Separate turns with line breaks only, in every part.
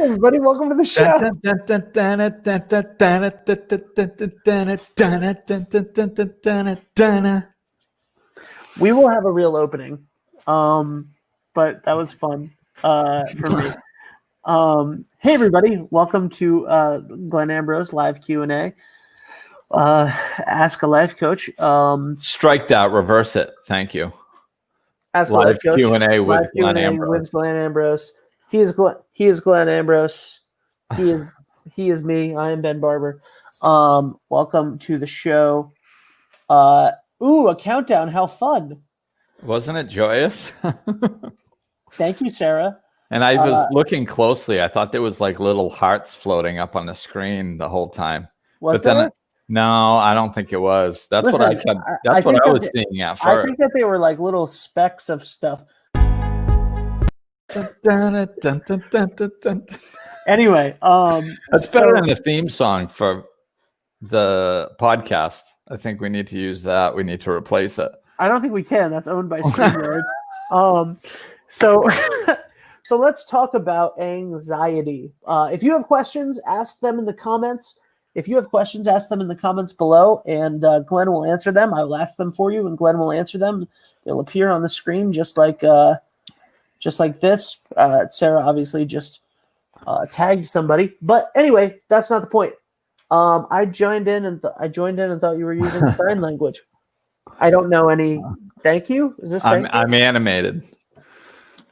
everybody. Welcome to the show. We will have a real opening, but that was fun for me. Hey, everybody. Welcome to Glenn Ambrose live Q&A. Ask a Life Coach.
Strike that. Reverse it. Thank you.
Ask
live
a Life Coach.
Q&A with
Live
Glenn
Q&A
Ambrose.
with Glenn Ambrose. He is Glenn Ambrose. He is me. I am Ben Barber. Welcome to the show. A countdown. How fun.
Wasn't it joyous?
Thank you, Sarah.
And I was looking closely. I thought there was like little hearts floating up on the screen the whole time.
Was there?
No, I don't think it was. That's
Listen,
what I kept. That's what I was seeing at first.
I think that they were like little specks of stuff. Anyway,
that's better than the theme song for the podcast. I think we need to use that. We need to replace it.
I don't think we can. That's owned by StreamYard. So let's talk about anxiety. If you have questions, ask them in the comments. If you have questions, ask them in the comments below, and Glenn will answer them. I will ask them for you, and Glenn will answer them. They'll appear on the screen just like this. Sarah obviously just tagged somebody, but anyway, that's not the point. I joined in and thought you were using sign language. I don't know any. Thank you. Is this?
I'm animated.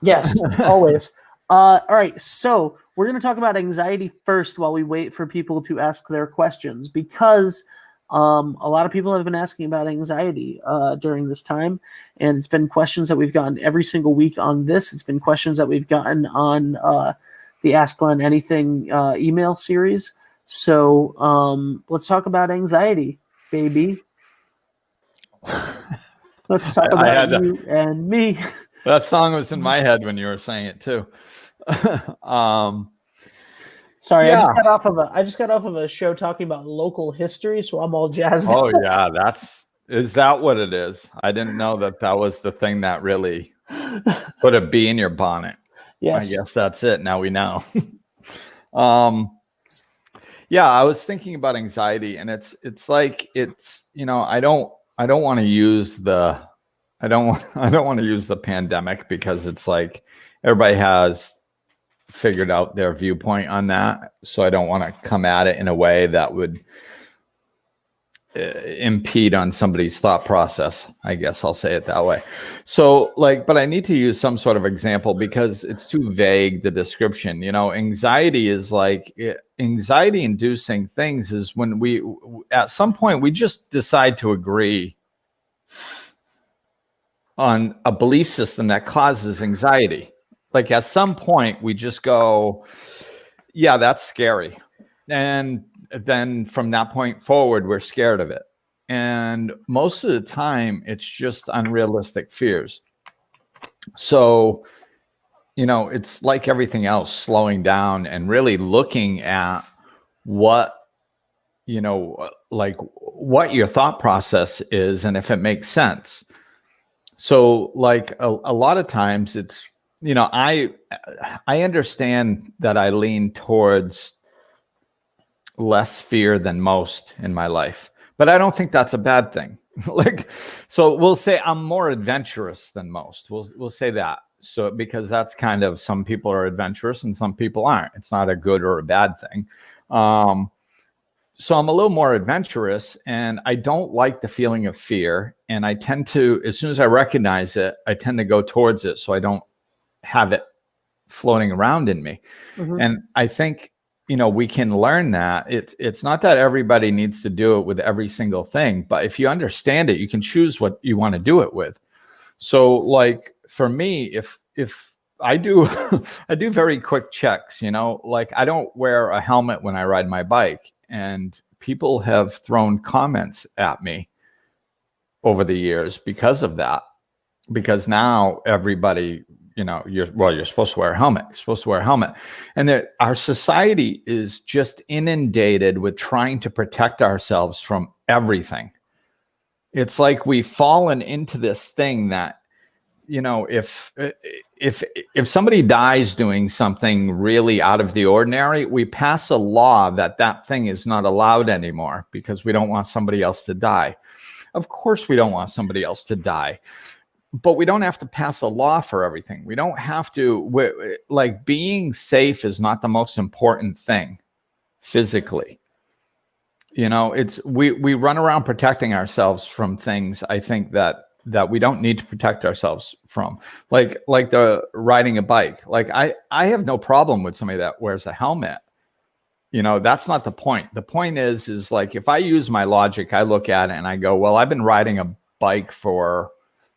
Yes, always. All right, so we're going to talk about anxiety first while we wait for people to ask their questions, because a lot of people have been asking about anxiety during this time, and it's been questions that we've gotten every single week on this. It's been questions that we've gotten on the Ask Glenn Anything email series. So let's talk about anxiety, baby. Let's talk about you and me.
That song was in my head when you were saying it too.
Sorry, yeah. I just got off of a show talking about local history, so I'm all jazzed.
Oh yeah, is that what it is? I didn't know that was the thing that really put a bee in your bonnet.
Yes,
I guess that's it. Now we know. Yeah, I was thinking about anxiety, and it's like I don't want to use the pandemic, because it's like everybody has figured out their viewpoint on that. So I don't want to come at it in a way that would impede on somebody's thought process. I guess I'll say it that way. So but I need to use some sort of example because it's too vague, the description. Anxiety is like anxiety inducing things is when we, at some point, we just decide to agree on a belief system that causes anxiety. Like at some point we just go, yeah, that's scary. And then from that point forward, we're scared of it. And most of the time it's just unrealistic fears. So, it's like everything else, slowing down and really looking at what your thought process is and if it makes sense. So a lot of times it's, I understand that I lean towards less fear than most in my life, but I don't think that's a bad thing. So we'll say I'm more adventurous than most. We'll say that. So because that's kind of, some people are adventurous and some people aren't. It's not a good or a bad thing. So I'm a little more adventurous, and I don't like the feeling of fear. And I tend to, as soon as I recognize it, I tend to go towards it so I don't have it floating around in me. Mm-hmm. And I think, we can learn that. It's not that everybody needs to do it with every single thing, but if you understand it, you can choose what you want to do it with. So for me, if I do, I do very quick checks, I don't wear a helmet when I ride my bike. And people have thrown comments at me over the years because of that. Because now everybody, you're supposed to wear a helmet. You're supposed to wear a helmet. And our society is just inundated with trying to protect ourselves from everything. It's like we've fallen into this thing that you know, if somebody dies doing something really out of the ordinary, we pass a law that that thing is not allowed anymore because we don't want somebody else to die. Of course, we don't want somebody else to die, but we don't have to pass a law for everything. We don't have to, like, being safe is not the most important thing physically. You know, it's we run around protecting ourselves from things, I think, that we don't need to protect ourselves from, like the riding a bike. Like I have no problem with somebody that wears a helmet. You know, that's not the point. The point is like, if I use my logic, I look at it and I go, well, I've been riding a bike for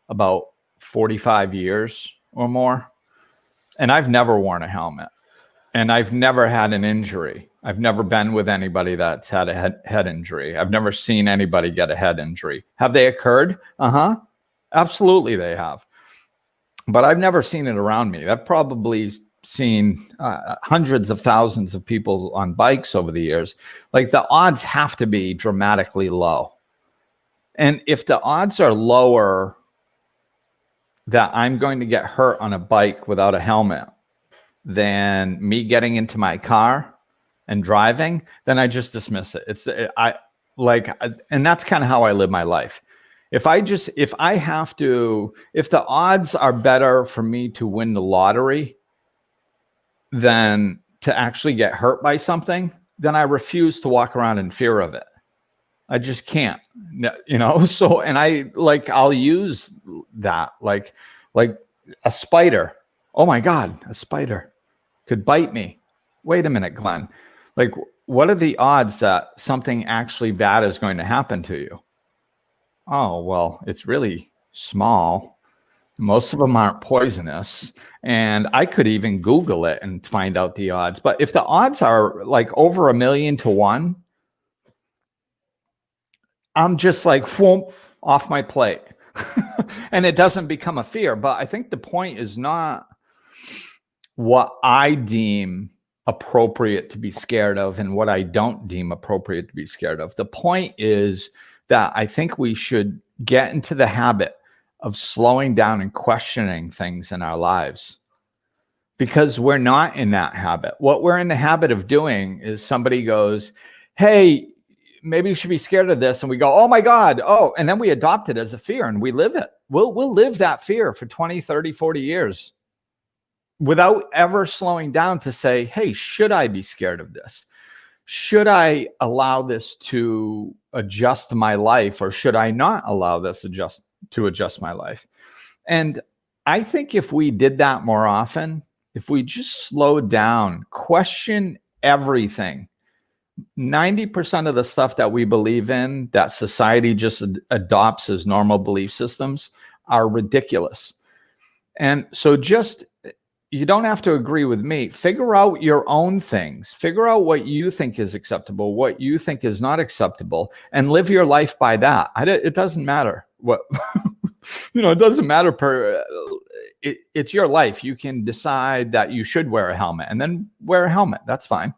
about 45 years or more, and I've never worn a helmet, and I've never had an injury. I've never been with anybody that's had a head injury. I've never seen anybody get a head injury. Have they occurred? Absolutely they have. But I've never seen it around me. I've probably seen hundreds of thousands of people on bikes over the years. Like, the odds have to be dramatically low. And if the odds are lower that I'm going to get hurt on a bike without a helmet than me getting into my car and driving, then I just dismiss it. And that's kind of how I live my life. If the odds are better for me to win the lottery than to actually get hurt by something, then I refuse to walk around in fear of it. I just can't, you know? So, and I'll use that, like a spider. Oh my God, a spider could bite me. Wait a minute, Glenn. Like, what are the odds that something actually bad is going to happen to you? Oh, well, it's really small. Most of them aren't poisonous. And I could even Google it and find out the odds. But if the odds are like over 1,000,000 to 1, I'm just like, whoop, off my plate. And it doesn't become a fear. But I think the point is not what I deem appropriate to be scared of and what I don't deem appropriate to be scared of. The point is that I think we should get into the habit of slowing down and questioning things in our lives, because we're not in that habit. What we're in the habit of doing is somebody goes, hey, maybe you should be scared of this. And we go, oh my God. Oh, and then we adopt it as a fear and we live it. We'll live that fear for 20, 30, 40 years without ever slowing down to say, hey, should I be scared of this? Should I allow this to adjust my life, or should I not allow this to adjust my life? And I think if we did that more often, if we just slowed down, question everything, 90% of the stuff that we believe in, that society just adopts as normal belief systems, are ridiculous. And so you don't have to agree with me. Figure out your own things. Figure out what you think is acceptable, what you think is not acceptable, and live your life by that. It doesn't matter what, it doesn't matter it's your life. You can decide that you should wear a helmet and then wear a helmet. That's fine.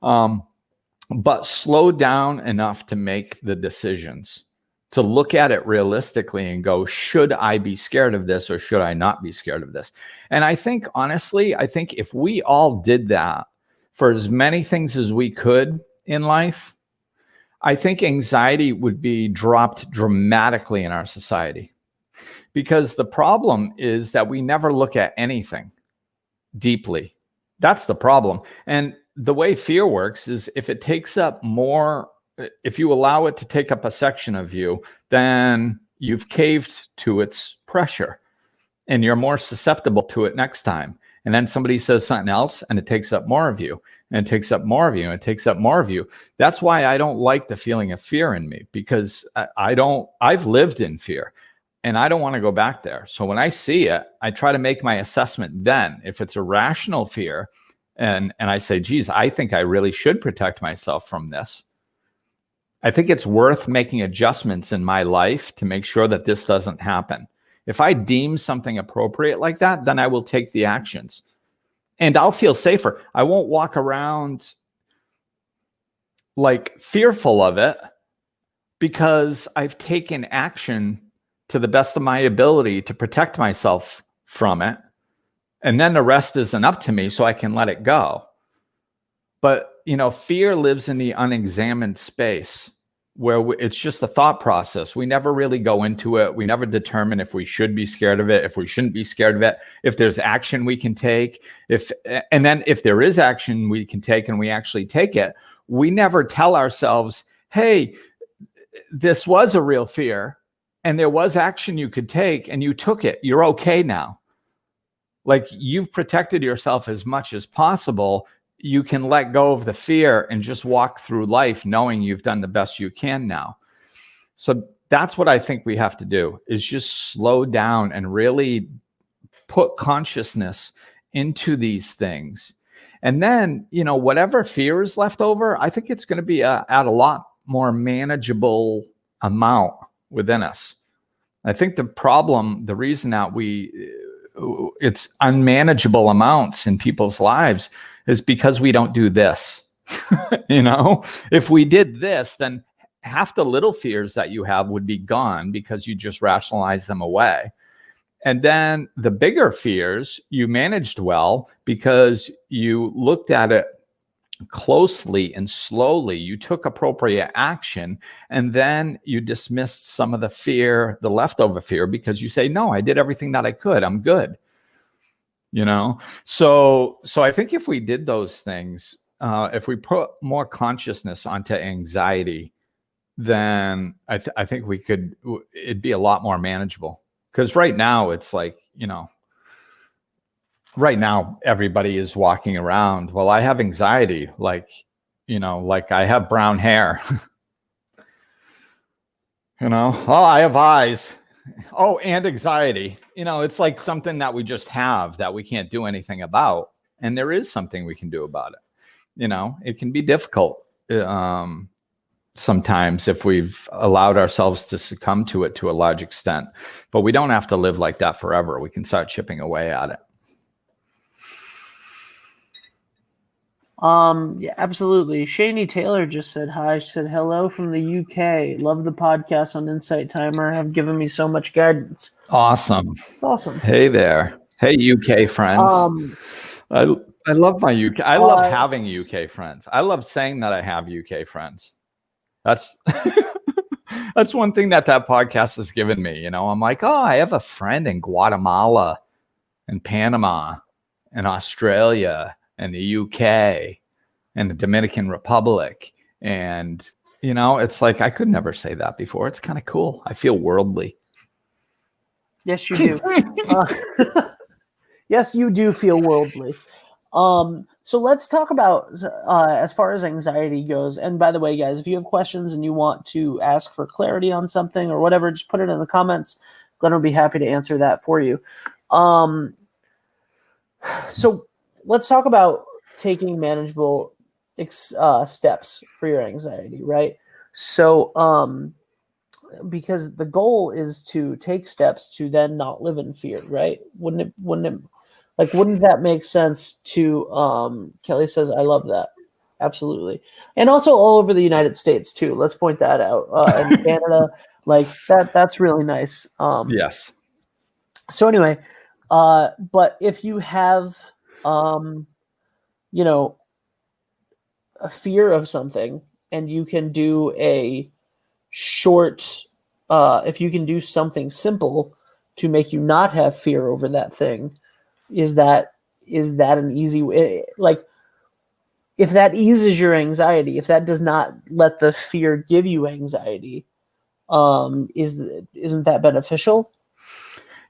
But slow down enough to make the decisions, to look at it realistically and go, should I be scared of this or should I not be scared of this? And I think, honestly, if we all did that for as many things as we could in life, I think anxiety would be dropped dramatically in our society. Because the problem is that we never look at anything deeply. That's the problem. And the way fear works is if it takes up more, if you allow it to take up a section of you, then you've caved to its pressure and you're more susceptible to it next time. And then somebody says something else and it takes up more of you, and it takes up more of you, and it takes up more of you. That's why I don't like the feeling of fear in me, because I've lived in fear and I don't want to go back there. So when I see it, I try to make my assessment then. If it's a rational fear and I say, geez, I think I really should protect myself from this, I think it's worth making adjustments in my life to make sure that this doesn't happen. If I deem something appropriate like that, then I will take the actions and I'll feel safer. I won't walk around like fearful of it because I've taken action to the best of my ability to protect myself from it. And then the rest isn't up to me, so I can let it go. But, fear lives in the unexamined space where it's just a thought process. We never really go into it. We never determine if we should be scared of it, if we shouldn't be scared of it, if there's action we can take, and then if there is action we can take and we actually take it, we never tell ourselves, hey, this was a real fear and there was action you could take and you took it. You're okay now. Like, you've protected yourself as much as possible. You can let go of the fear and just walk through life knowing you've done the best you can now. So that's what I think we have to do, is just slow down and really put consciousness into these things. And then, whatever fear is left over, I think it's going to be at a lot more manageable amount within us. I think the reason that it's unmanageable amounts in people's lives is because we don't do this. If we did this, then half the little fears that you have would be gone because you just rationalize them away. And then the bigger fears you managed well because you looked at it closely and slowly. You took appropriate action, and then you dismissed some of the fear, the leftover fear, because you say, no, I did everything that I could. I'm good. So I think if we did those things, if we put more consciousness onto anxiety, then I think it'd be a lot more manageable. Because right now it's like, right now everybody is walking around, well, I have anxiety, like I have brown hair. Oh, I have eyes. Oh, and anxiety. It's like something that we just have that we can't do anything about. And there is something we can do about it. It can be difficult sometimes if we've allowed ourselves to succumb to it to a large extent. But we don't have to live like that forever. We can start chipping away at it.
Yeah, absolutely. Shani Taylor just said hi. She said hello from the UK. Love the podcast on Insight Timer. Have given me so much guidance.
Awesome.
It's awesome.
Hey there. Hey, UK friends. I love my UK. I love having UK friends. I love saying that I have UK friends. That's that's one thing that podcast has given me. I'm like, oh, I have a friend in Guatemala and Panama and Australia and the UK and the Dominican Republic. And, it's like, I could never say that before. It's kind of cool. I feel worldly.
Yes, you do. Yes, you do feel worldly. So let's talk about, as far as anxiety goes. And by the way, guys, if you have questions and you want to ask for clarity on something or whatever, just put it in the comments. Glenn will be happy to answer that for you. So let's talk about taking manageable steps for your anxiety, right? So, because the goal is to take steps to then not live in fear, right? Wouldn't that make sense to, Kelly says, I love that. Absolutely. And also all over the United States too. Let's point that out. And Canada, like that's really nice.
Yes.
So anyway, but if you have, a fear of something and you can do a short, if you can do something simple to make you not have fear over that thing, is that an easy way? Like, if that eases your anxiety, if that does not let the fear give you anxiety, isn't that beneficial?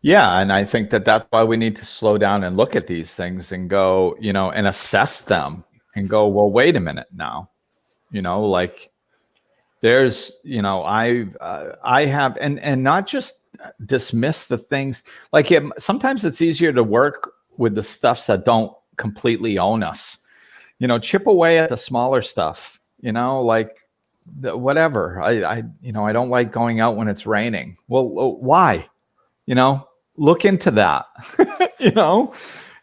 Yeah, and I think that's why we need to slow down and look at these things and go, and assess them and go, well, wait a minute now, like there's, I have, and not just dismiss the things. Like sometimes it's easier to work with the stuffs that don't completely own us. Chip away at the smaller stuff. Like whatever. I don't like going out when it's raining. Well, why? Look into that.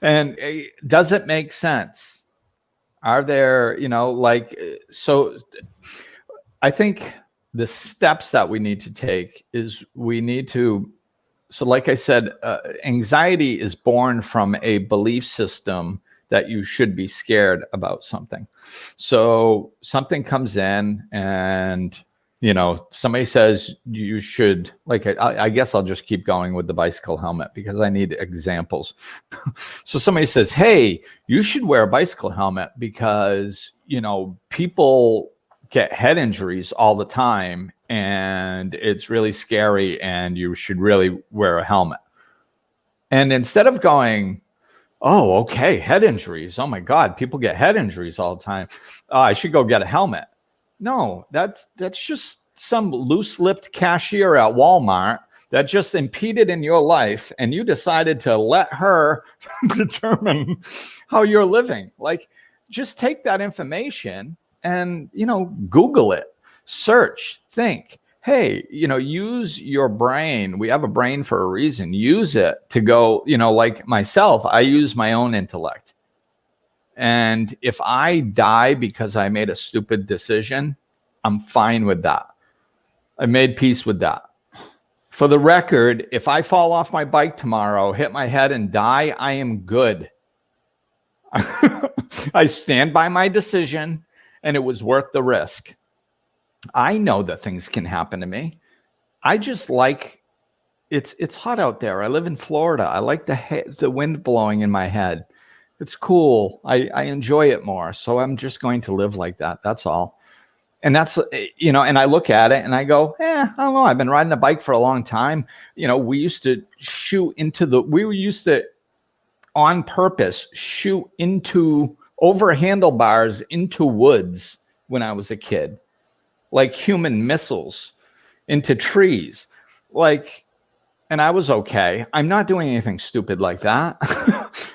And does it make sense? Are there, so I think the steps that we need to take is we need to, so like I said, anxiety is born from a belief system that you should be scared about something. So something comes in and, somebody says you should, like, I guess I'll just keep going with the bicycle helmet because I need examples. So somebody says, hey, you should wear a bicycle helmet because, people get head injuries all the time and it's really scary and you should really wear a helmet. And instead of going, oh, okay, head injuries. Oh my God, people get head injuries all the time. I should go get a helmet. No, that's just some loose-lipped cashier at Walmart that just impeded in your life and you decided to let her determine how you're living. Like, just take that information and, Google it, search, think. Hey, use your brain. We have a brain for a reason. Use it to go, like myself, I use my own intellect. And if I die because I made a stupid decision, I'm fine with that. I made peace with that. For the record, if I fall off my bike tomorrow, hit my head and die, I am good. I stand by my decision and it was worth the risk. I know that things can happen to me. I just like, it's hot out there. I live in Florida. I like the wind blowing in my head. It's cool. I enjoy it more. So I'm just going to live like that. That's all. And that's, and I look at it and I go, I don't know. I've been riding a bike for a long time. We used to on purpose shoot over handlebars into woods when I was a kid, like human missiles into trees. And I was okay. I'm not doing anything stupid like that.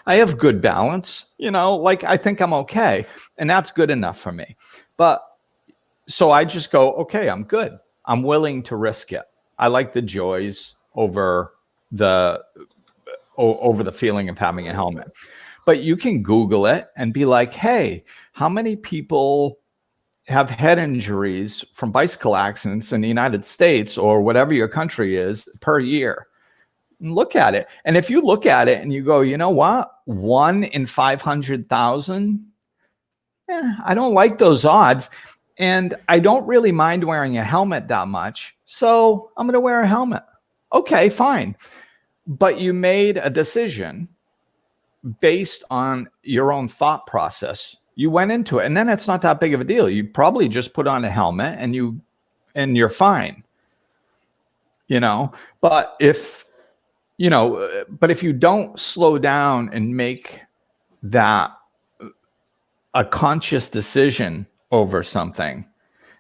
I have good balance, I think I'm okay. And that's good enough for me. But so I just go, okay, I'm good. I'm willing to risk it. I like the joys over the feeling of having a helmet. But you can Google it and be like, hey, how many people have head injuries from bicycle accidents in the United States or whatever your country is per year? And look at it. And if you look at it and you go, you know what? 1 in 500,000, I don't like those odds. And I don't really mind wearing a helmet that much. So I'm going to wear a helmet. Okay, fine. But you made a decision based on your own thought process. You went into it, and then it's not that big of a deal. You probably just put on a helmet and you're fine. But if you don't slow down and make that a conscious decision over something,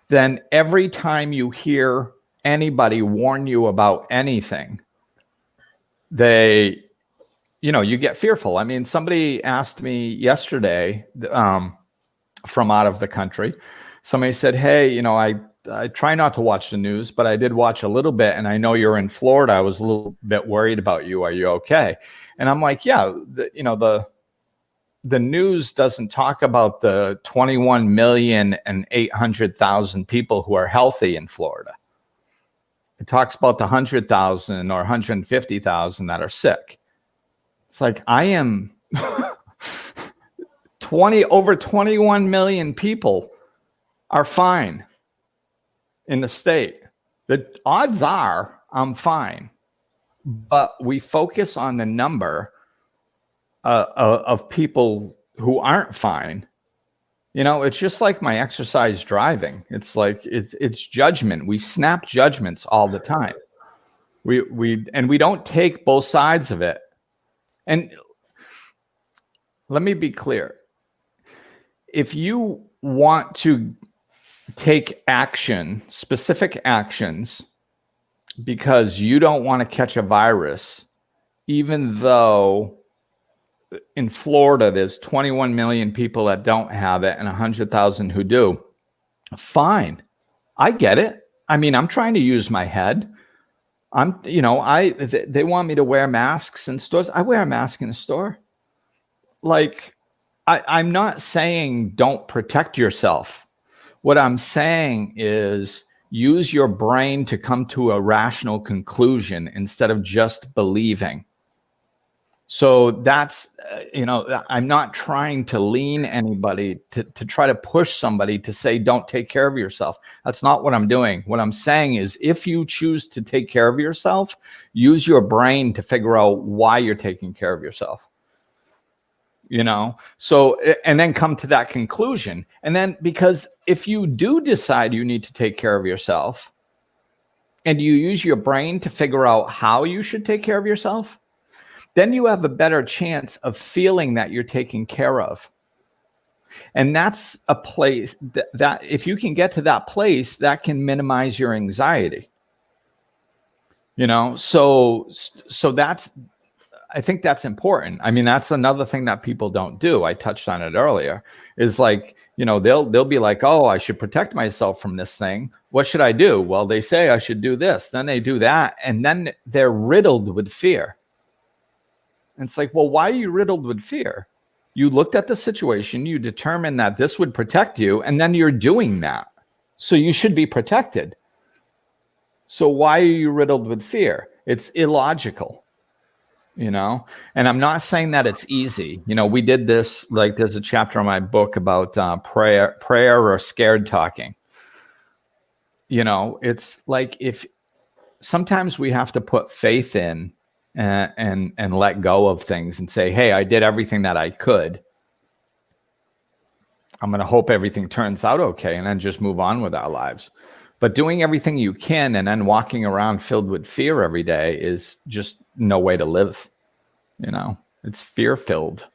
then every time you hear anybody warn you about anything, you get fearful. I mean, somebody asked me yesterday from out of the country. Somebody said, hey, I try not to watch the news, but I did watch a little bit. And I know you're in Florida. I was a little bit worried about you. Are you okay? And I'm like, yeah, the news doesn't talk about the 21,800,000 people who are healthy in Florida. It talks about the 100,000 or 150,000 that are sick. It's like, I am over 21 million people are fine in the state. The odds are I'm fine, but we focus on the number of people who aren't fine. It's just like my exercise driving. It's like it's judgment. We snap judgments all the time. We don't take both sides of it. And let me be clear. If you want to take action, specific actions, because you don't want to catch a virus, even though in Florida there's 21 million people that don't have it and 100,000 who do, fine. I get it. I mean, I'm trying to use my head. They want me to wear masks in stores. I wear a mask in a store. I'm not saying don't protect yourself. What I'm saying is use your brain to come to a rational conclusion instead of just believing. So that's, I'm not trying to lean anybody to try to push somebody to say, don't take care of yourself. That's not what I'm doing. What I'm saying is, if you choose to take care of yourself, use your brain to figure out why you're taking care of yourself. So, and then come to that conclusion. And then, because if you do decide you need to take care of yourself and you use your brain to figure out how you should take care of yourself, then you have a better chance of feeling that you're taken care of. And that's a place that if you can get to that place, that can minimize your anxiety. So that's, I think that's important. I mean, that's another thing that people don't do. I touched on it earlier, is like, they'll be like, oh, I should protect myself from this thing. What should I do? Well, they say I should do this. Then they do that. And then they're riddled with fear. And it's like, well, why are you riddled with fear? You looked at the situation, you determined that this would protect you, and then you're doing that. So you should be protected. So why are you riddled with fear? It's illogical, And I'm not saying that it's easy. We did this, like there's a chapter in my book about prayer or scared talking. It's like, if sometimes we have to put faith in and let go of things and say, hey, I did everything that I could. I'm going to hope everything turns out okay, and then just move on with our lives. But doing everything you can and then walking around filled with fear every day is just no way to live. It's fear-filled.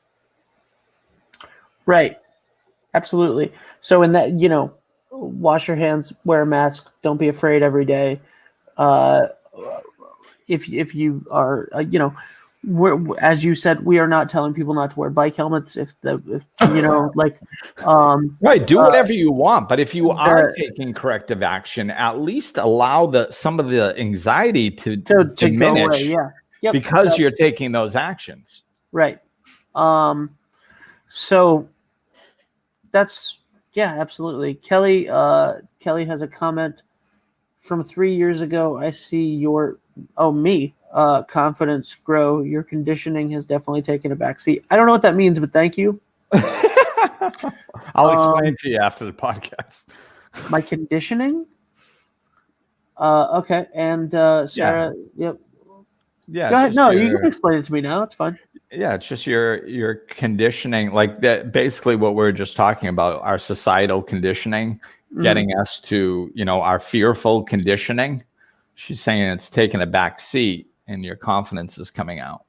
Right.
Absolutely. So in that, wash your hands, wear a mask, don't be afraid every day. If you are, as you said, we are not telling people not to wear bike helmets.
Right, do whatever you want, but if you are taking corrective action, at least allow some of the anxiety to diminish.
Go away. Yeah, yep.
Because you're taking those actions.
Right. So that's absolutely. Kelly has a comment from 3 years ago. I see your confidence grow. Your conditioning has definitely taken a backseat. I don't know what that means, but thank you.
I'll explain to you after the podcast.
My conditioning? Okay. And Sarah, yep.
Yeah.
Go ahead. No, you can explain it to me now. It's fine.
Yeah, it's just your conditioning, like that. Basically, what we're just talking about, our societal conditioning, getting us to, our fearful conditioning. She's saying it's taken a back seat and your confidence is coming out.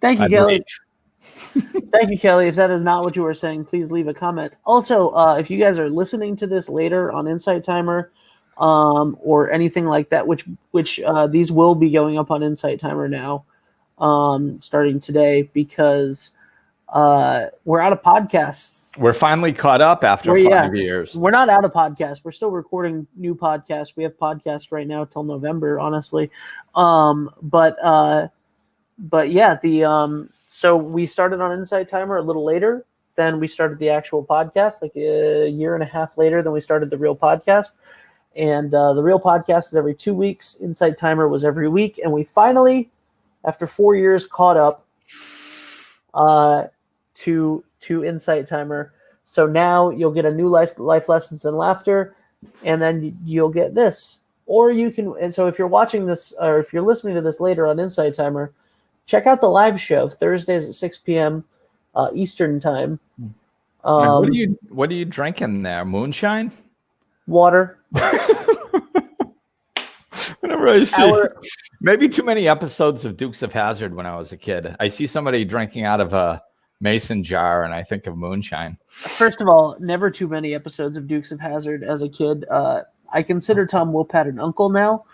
Thank you, Kelly. Thank you, Kelly. If that is not what you were saying, please leave a comment. Also, if you guys are listening to this later on Insight Timer, or anything like that, which these will be going up on Insight Timer now, starting today, because we're out of podcasts.
We're finally caught up after 5 years.
We're not out of podcasts. We're still recording new podcasts. We have podcasts right now till November, honestly. But yeah, so we started on Insight Timer a little later than we started the actual podcast, like a year and a half later than we started the real podcast. And the real podcast is every 2 weeks. Insight Timer was every week. And we finally, after 4 years, caught up to Insight Timer. So now you'll get a new life lessons and laughter, and then you'll get this. Or you can, and so if you're watching this, or if you're listening to this later on Insight Timer, check out the live show Thursdays at 6 p.m. Eastern time.
What are you drinking there? Moonshine?
Water.
Whenever I see maybe too many episodes of Dukes of Hazzard when I was a kid, I see somebody drinking out of a mason jar and I think of moonshine.
First of all, never too many episodes of Dukes of Hazzard as a kid. I consider Tom Wopat an uncle now.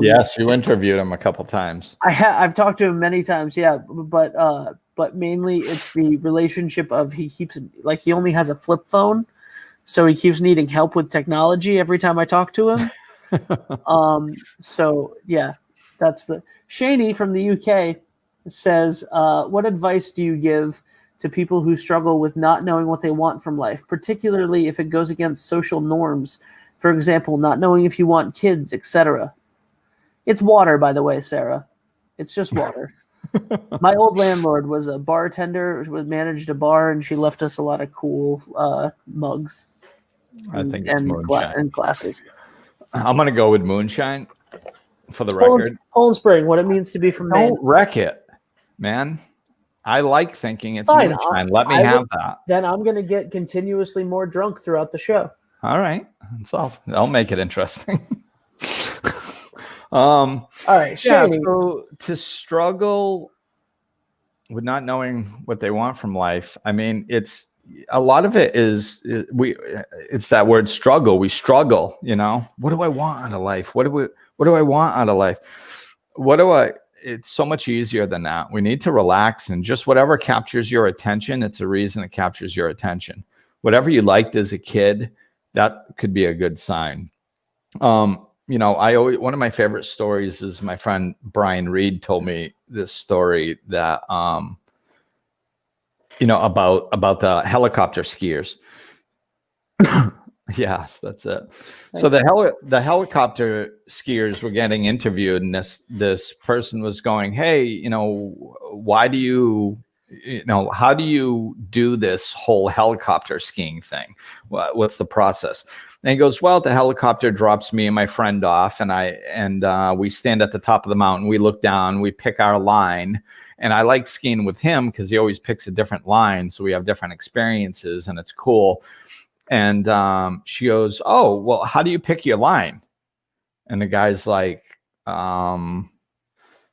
Yes, you interviewed him a couple times.
I've talked to him many times, yeah, but mainly it's the relationship of he only has a flip phone, so he keeps needing help with technology every time I talk to him. So yeah, that's the Shaney from the UK says, what advice do you give to people who struggle with not knowing what they want from life, particularly if it goes against social norms? For example, not knowing if you want kids, etc. It's water, by the way, Sarah. It's just water. My old landlord was a bartender, managed a bar, and she left us a lot of cool mugs
I think it's moonshine.
and glasses.
I'm going to go with moonshine for the
Poland,
record.
Poland Spring, what it means to be from Maine.
Don't wreck it, man. I like thinking it's
Fine,
moonshine. Let me have that.
Then I'm going to get continuously more drunk throughout the show.
All right. So I'll make it interesting.
All right. Shane.
So to struggle with not knowing what they want from life, I mean, it's a lot of it is it's that word struggle. We struggle, you know. What do I want out of life? What do I want out of life? It's so much easier than that. We need to relax, and just whatever captures your attention, it's a reason it captures your attention. Whatever you liked as a kid, that could be a good sign. You know, one of my favorite stories is my friend Brian Reed told me this story that you know, about the helicopter skiers. Yes, that's it. So the helicopter skiers were getting interviewed, and this person was going, "Hey, you know, how do you do this whole helicopter skiing thing? What's the process?" And he goes, "Well, the helicopter drops me and my friend off, and we stand at the top of the mountain. We look down, we pick our line." And I like skiing with him because he always picks a different line, so we have different experiences, and it's cool. And she goes, "Oh, well, how do you pick your line?" And the guy's like, "I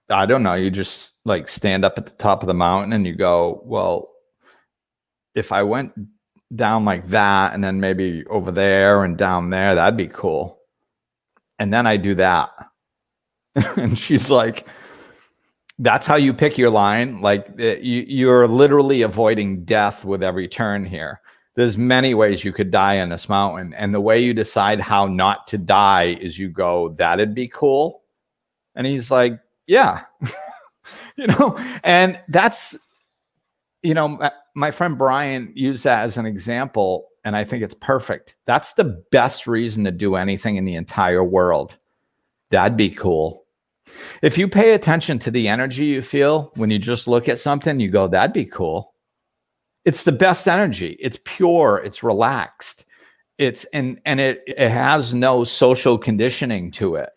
don't know. You just like stand up at the top of the mountain and you go, well, if I went down like that and then maybe over there and down there, that'd be cool. And then I do that." And she's like, "That's how you pick your line? Like you're literally avoiding death with every turn here. There's many ways you could die on this mountain. And the way you decide how not to die is you go, that'd be cool." And he's like, "Yeah." You know, and that's, you know, my friend Brian used that as an example, and I think it's perfect. That's the best reason to do anything in the entire world. That'd be cool. If you pay attention to the energy you feel when you just look at something, you go, that'd be cool. It's the best energy. It's pure. It's relaxed. And it has no social conditioning to it.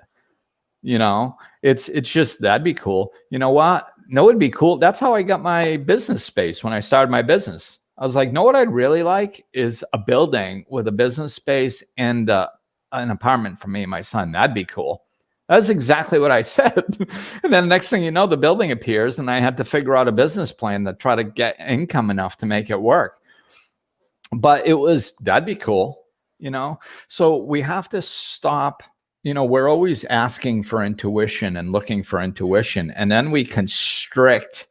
You know, it's just, that'd be cool. You know what? No, it'd be cool. That's how I got my business space when I started my business. I was like, no, what I'd really like is a building with a business space and an apartment for me and my son. That'd be cool. That's exactly what I said. And then the next thing you know, the building appears and I had to figure out a business plan to try to get income enough to make it work. But that'd be cool, you know? So we have to stop, you know, we're always asking for intuition and looking for intuition. And then we constrict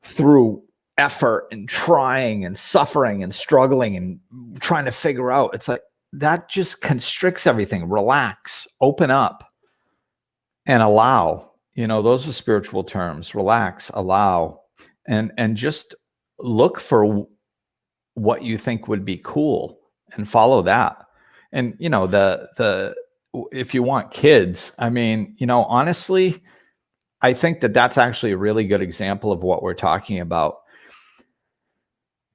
through effort and trying and suffering and struggling and trying to figure out. It's like, that just constricts everything. Relax, open up, and allow. You know, those are spiritual terms. Relax, allow, and just look for what you think would be cool and follow that. And, you know, if you want kids, I mean, you know, honestly, I think that's actually a really good example of what we're talking about.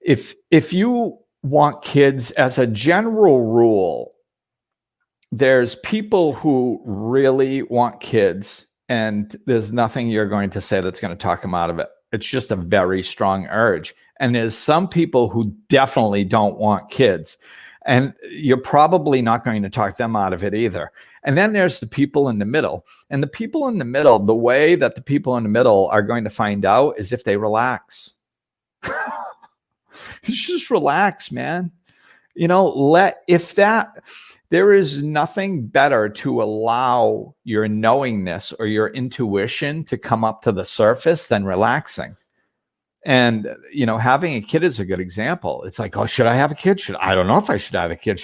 If you want kids, as a general rule, there's people who really want kids, and there's nothing you're going to say that's going to talk them out of it. It's just a very strong urge. And there's some people who definitely don't want kids, and you're probably not going to talk them out of it either. And then there's the people in the middle. And the people in the middle, the way that the people in the middle are going to find out is if they relax. Just relax, man. You know, there is nothing better to allow your knowingness or your intuition to come up to the surface than relaxing. And, you know, having a kid is a good example. It's like, oh, should I have a kid? I don't know if I should have a kid.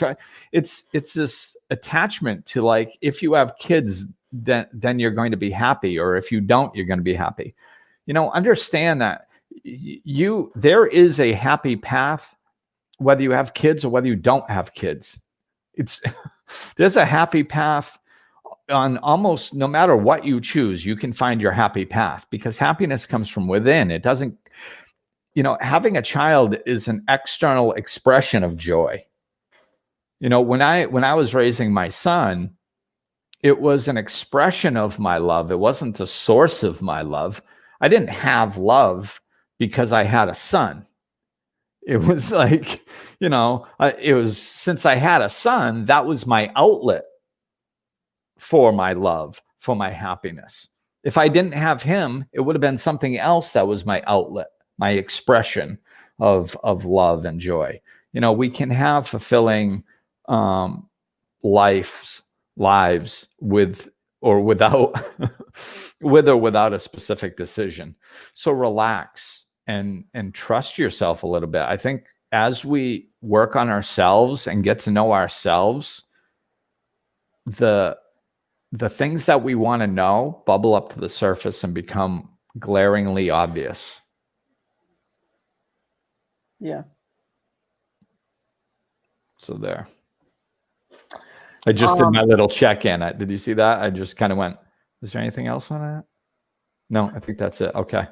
It's this attachment to, like, if you have kids, then you're going to be happy. Or if you don't, you're going to be happy. You know, understand that there is a happy path, whether you have kids or whether you don't have kids. It's there's a happy path on almost no matter what you choose. You can find your happy path because happiness comes from within. It doesn't, having a child is an external expression of joy. When I was raising my son, it was an expression of my love. It wasn't the source of my love. I didn't have love because I had a son. It was like, it was since I had a son, that was my outlet for my love, for my happiness. If I didn't have him, it would have been something else that was my outlet, my expression of love and joy. We can have fulfilling lives with or without with or without a specific decision. So relax and trust yourself a little bit. I think as we work on ourselves and get to know ourselves, the things that we want to know bubble up to the surface and become glaringly obvious.
Yeah.
So there. I just did my little check-in. Did you see that? I just kind of went, is there anything else on that? No, I think that's it. Okay.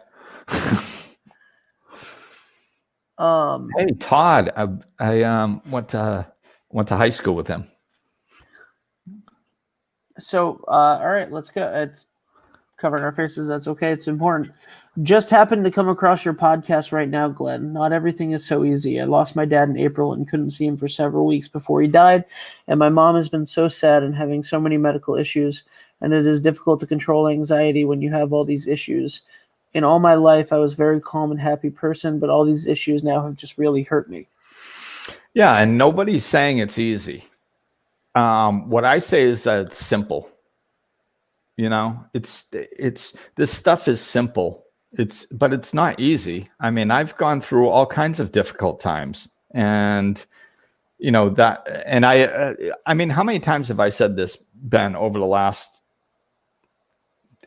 Hey, Todd, I went to high school with him.
So, all right, let's go. It's covering our faces. That's okay. It's important. Just happened to come across your podcast right now, Glenn. Not everything is so easy. I lost my dad in April and couldn't see him for several weeks before he died. And my mom has been so sad and having so many medical issues. And it is difficult to control anxiety when you have all these issues. In all my life, I was a very calm and happy person, but all these issues now have just really hurt me.
Yeah, and nobody's saying it's easy. What I say is that it's simple. It's this stuff is simple. But it's not easy. I mean, I've gone through all kinds of difficult times, and I mean, how many times have I said this, Ben, over the last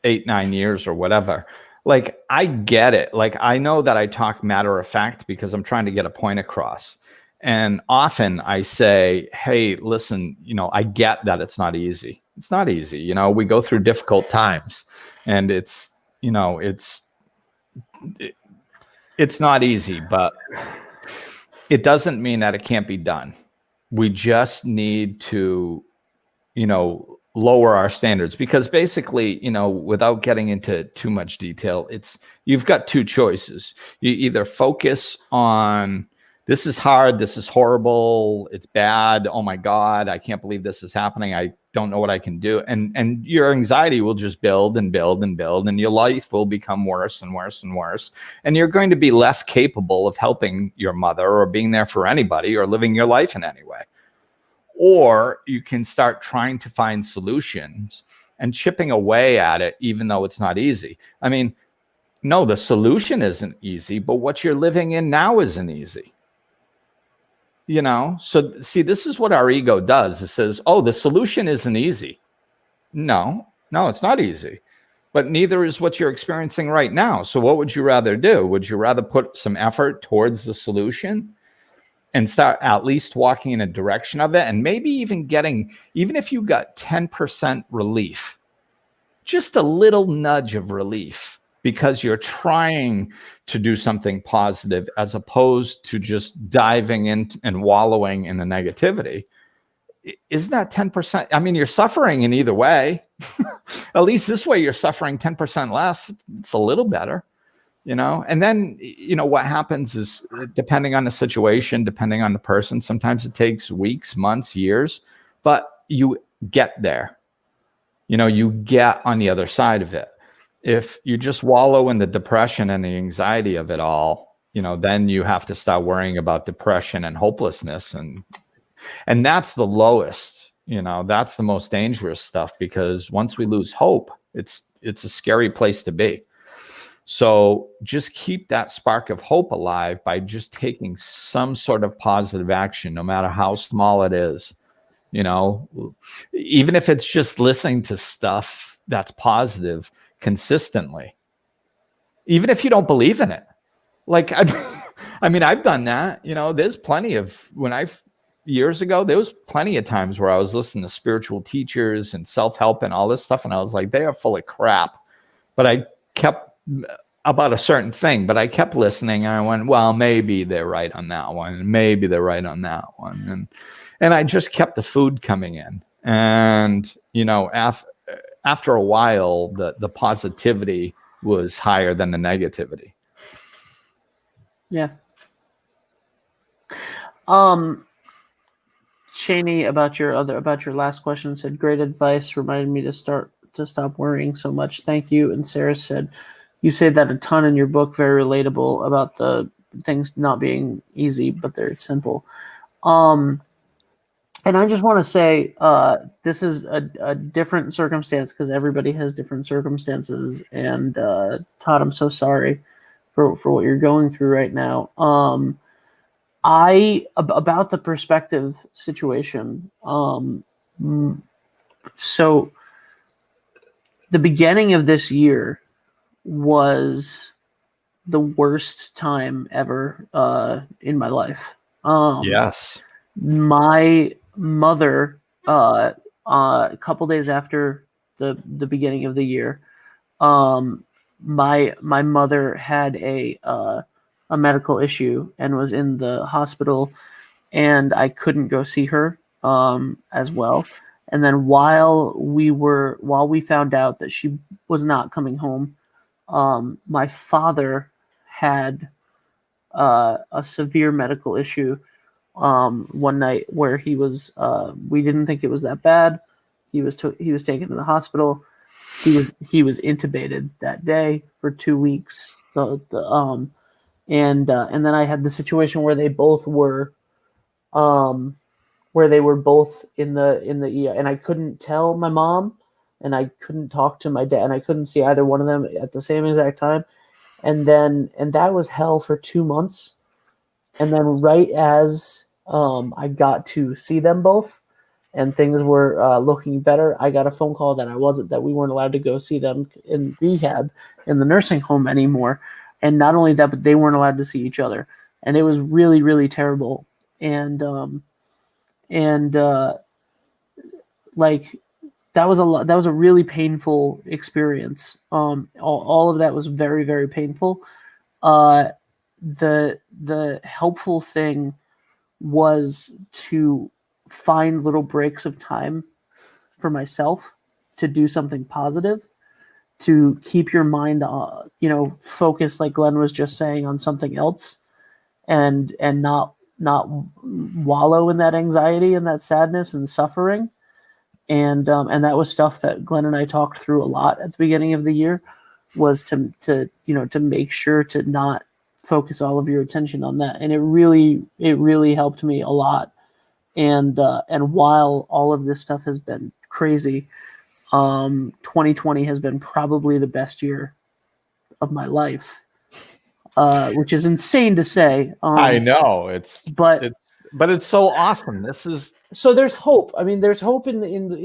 8-9 years or whatever? Like, I get it. Like, I know that I talk matter of fact because I'm trying to get a point across. And often I say, hey, listen, I get that it's not easy. It's not easy. We go through difficult times, and it's not easy, but it doesn't mean that it can't be done. We just need to, lower our standards, because basically, without getting into too much detail, you've got two choices. You either focus on, this is hard, this is horrible, it's bad, oh my God, I can't believe this is happening, I don't know what I can do. And your anxiety will just build and build and build, and your life will become worse and worse and worse. And you're going to be less capable of helping your mother or being there for anybody or living your life in any way. Or you can start trying to find solutions and chipping away at it, even though it's not easy. I mean, no, the solution isn't easy, but what you're living in now isn't easy. So see, this is what our ego does. It says, oh, the solution isn't easy. No, it's not easy, but neither is what you're experiencing right now. So what would you rather do? Would you rather put some effort towards the solution and start at least walking in a direction of it? And maybe even if you got 10% relief, just a little nudge of relief, because you're trying to do something positive as opposed to just diving in and wallowing in the negativity. Isn't that 10%? I mean, you're suffering in either way. At least this way, you're suffering 10% less. It's a little better, And then, what happens is, depending on the situation, depending on the person, sometimes it takes weeks, months, years, but you get there. You get on the other side of it. If you just wallow in the depression and the anxiety of it all, then you have to start worrying about depression and hopelessness. And that's the lowest, that's the most dangerous stuff, because once we lose hope, it's a scary place to be. So just keep that spark of hope alive by just taking some sort of positive action, no matter how small it is. Even if it's just listening to stuff that's positive consistently, even if you don't believe in it. Like, I mean, I've done that. There's plenty of, when I've years ago, there was plenty of times where I was listening to spiritual teachers and self-help and all this stuff, and I was like, they are full of crap. But I kept about a certain thing, but I kept listening, and I went, well, maybe they're right on that one, maybe they're right on that one, and I just kept the food coming in, and after a while, the positivity was higher than the negativity.
Yeah. Cheney, about your last question, said great advice, reminded me to stop worrying so much. Thank you. And Sarah said, you say that a ton in your book, very relatable about the things not being easy, but they're simple. And I just want to say, this is a different circumstance because everybody has different circumstances. And Todd, I'm so sorry for what you're going through right now. About the perspective situation. So the beginning of this year was the worst time ever in my life.
Yes.
My mother, a couple days after the beginning of the year, my mother had a medical issue and was in the hospital, and I couldn't go see her as well. And then while we found out that she was not coming home, my father had a severe medical issue one night where he was we didn't think it was that bad. He was taken to the hospital. He was intubated that day for 2 weeks. And then I had the situation where they both were in the ER, and I couldn't tell my mom, and I couldn't talk to my dad, and I couldn't see either one of them at the same exact time. And that was hell for 2 months. And then right as I got to see them both and things were looking better, I got a phone call that we weren't allowed to go see them in rehab in the nursing home anymore. And not only that, but they weren't allowed to see each other. And it was really, really terrible. And like that was a really painful experience. All of that was very, very painful. The helpful thing was to find little breaks of time for myself to do something positive, to keep your mind focused, like Glenn was just saying, on something else, and not wallow in that anxiety and that sadness and suffering. And that was stuff that Glenn and I talked through a lot at the beginning of the year, was to make sure to not focus all of your attention on that. And it really helped me a lot. And while all of this stuff has been crazy, 2020 has been probably the best year of my life, which is insane to say.
I know but it's so awesome.
So there's hope. I mean, there's hope in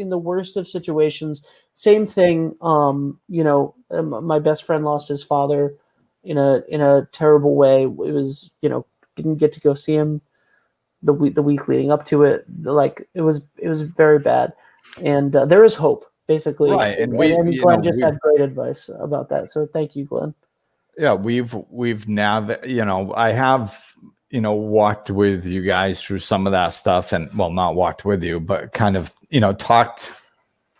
the worst of situations. Same thing. My best friend lost his father in a terrible way. It was, didn't get to go see him the week leading up to it. Like it was very bad. And there is hope, basically.
Right.
And Glenn just had great advice about that. So thank you, Glenn.
Yeah, we've now, I have, walked with you guys through some of that stuff, and well, not walked with you, but kind of, talked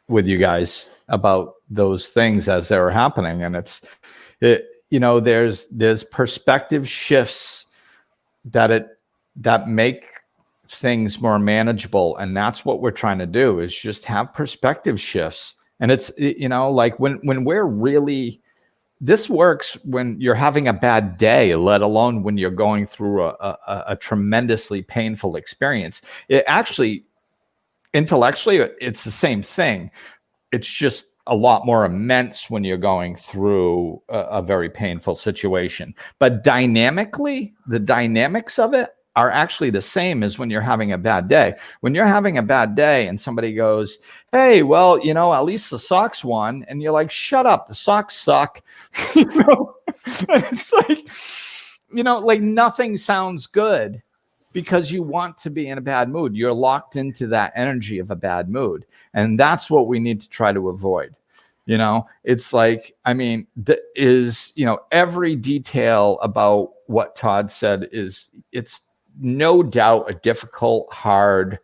with you guys about those things as they were happening. And there's perspective shifts that make things more manageable. And that's what we're trying to do, is just have perspective shifts. And it's, like when we're really, this works when you're having a bad day, let alone when you're going through a tremendously painful experience. It actually, intellectually, it's the same thing. It's just a lot more immense when you're going through a very painful situation. But dynamically, the dynamics of it are actually the same as when you're having a bad day. When you're having a bad day and somebody goes, hey, well, at least the Sox won. And you're like, shut up, the Sox suck. And it's like, like nothing sounds good because you want to be in a bad mood. You're locked into that energy of a bad mood. And that's what we need to try to avoid. It's like, I mean, every detail about what Todd said it's no doubt a difficult, hard,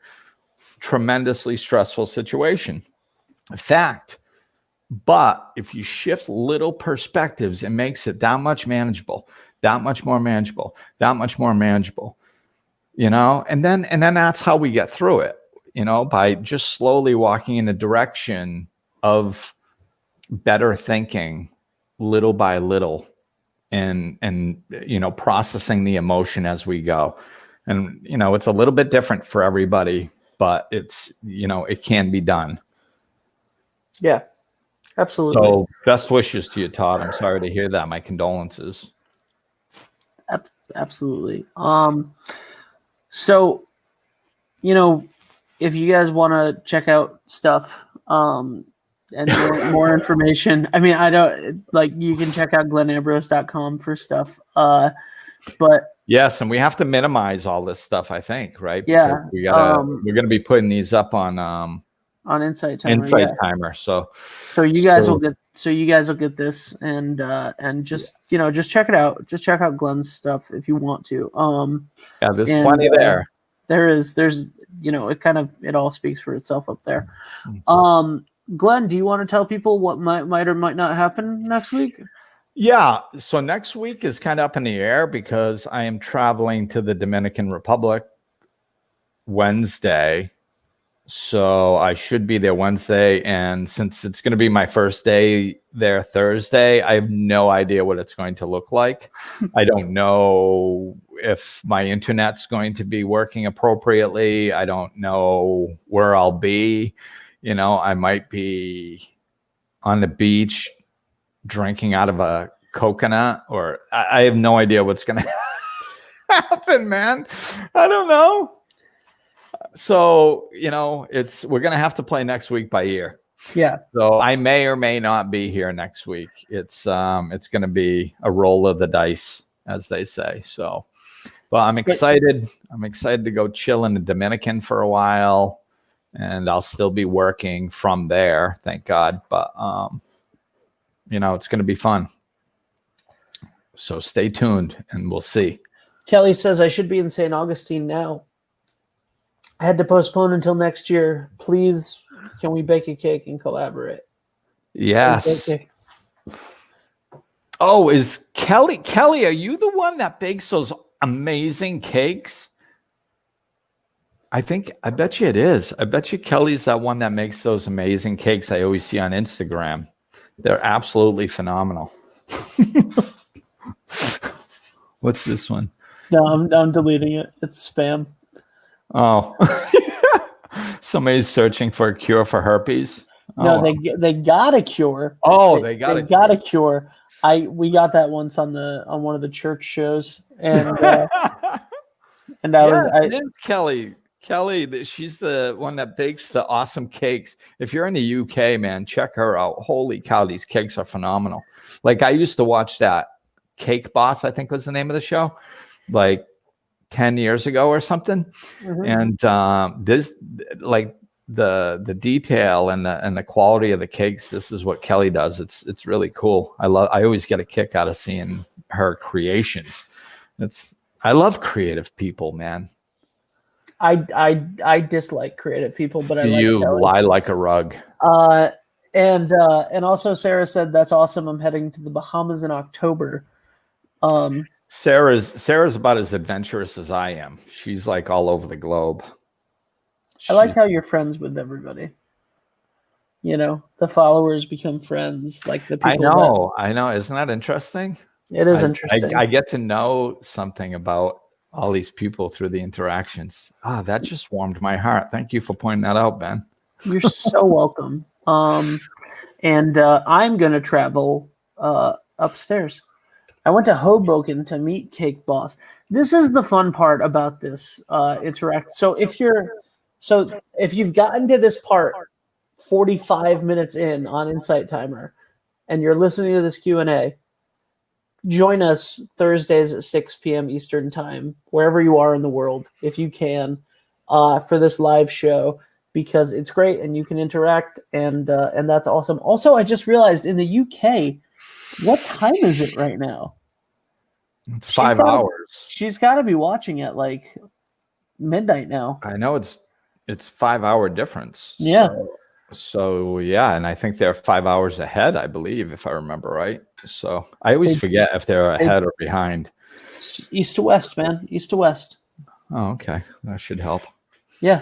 tremendously stressful situation. Fact. But if you shift little perspectives, it makes it that much manageable, that much more manageable, that much more manageable, and then that's how we get through it, by just slowly walking in the direction of better thinking little by little and processing the emotion as we go. And, it's a little bit different for everybody, but it's, it can be done.
Yeah, absolutely.
So best wishes to you, Todd. I'm sorry to hear that. My condolences.
Absolutely. So, if you guys want to check out stuff, and more information, I mean, I don't you can check out glennambrose.com for stuff. But
yes, and we have to minimize all this stuff, I think, right?
Yeah.
Because we're gonna be putting these up on
Insight Timer.
Timer. So
you guys will get this and just just check it out. Just check out Glenn's stuff if you want to.
Yeah, there's plenty there.
There's it all speaks for itself up there. Glenn, do you want to tell people what might or might not happen next week?
Yeah. So next week is kind of up in the air because I am traveling to the Dominican Republic Wednesday. So I should be there Wednesday. And since it's going to be my first day there Thursday, I have no idea what it's going to look like. I don't know if my internet's going to be working appropriately. I don't know where I'll be. I might be on the beach drinking out of a coconut, or I have no idea what's going to happen, man. I don't know. So, we're going to have to play next week by ear.
Yeah.
So I may or may not be here next week. It's going to be a roll of the dice, as they say. So, but I'm excited. I'm excited to go chill in the Dominican for a while. And I'll still be working from there, thank God. But, it's going to be fun. So stay tuned and we'll see.
Kelly says, I should be in St. Augustine now. I had to postpone until next year. Please, can we bake a cake and collaborate?
Yes. Oh, is Kelly, are you the one that bakes those amazing cakes? I bet you it is. I bet you Kelly's that one that makes those amazing cakes I always see on Instagram. They're absolutely phenomenal. What's this one?
No, I'm deleting it. It's spam.
Oh, somebody's searching for a cure for herpes.
No, they got a cure.
Oh, they got
a cure. We got that once on one of the church shows, and
it is Kelly. Kelly, she's the one that bakes the awesome cakes. If you're in the UK, man, check her out. Holy cow, these cakes are phenomenal. Like I used to watch that Cake Boss, I think was the name of the show, like 10 years ago or something. Mm-hmm. And this, like the detail and the quality of the cakes, this is what Kelly does. It's really cool. I always get a kick out of seeing her creations. I love creative people, man.
I dislike creative people, but I like
you
Kelly.
Lie like a rug.
And also Sarah said that's awesome. I'm heading to the Bahamas in October.
Sarah's about as adventurous as I am. She's like all over the globe.
I like how you're friends with everybody. The followers become friends. Like the people.
I know. Isn't that interesting?
It is interesting.
I get to know something about all these people through the interactions. That just warmed my heart. Thank you for pointing that out, Ben.
You're so welcome. And I'm going to travel upstairs. I went to Hoboken to meet Cake Boss. This is the fun part about this interact. So if you've gotten to this part 45 minutes in on Insight Timer and you're listening to this Q&A, join us Thursdays at 6 p.m. Eastern time, wherever you are in the world, if you can, for this live show, because it's great and you can interact, and that's awesome. Also, I just realized in the UK, what time is it right now?
It's 5 hours.
She's got to be watching at like midnight now.
I know it's 5 hour difference.
Yeah.
So yeah, and I think they're 5 hours ahead, I believe, if I remember right. So I always forget if they're ahead or behind.
East to west, man. East to west.
Oh, okay. That should help.
Yeah.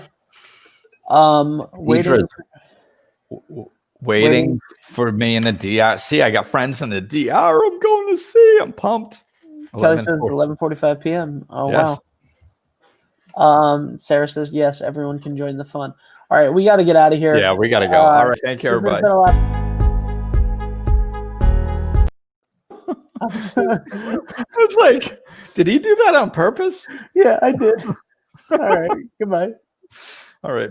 Waiting for me in the DR. See, I got friends in the DR. I'm going to see. I'm pumped.
Kelly says it's 11:45 p.m. Oh,
yes.
Wow. Sarah says, yes, everyone can join the fun. All right, we got to get out of here.
Yeah, we got to go. All right, thank you, everybody. It's like, did he do that on purpose?
Yeah, I did. All right, goodbye.
All right.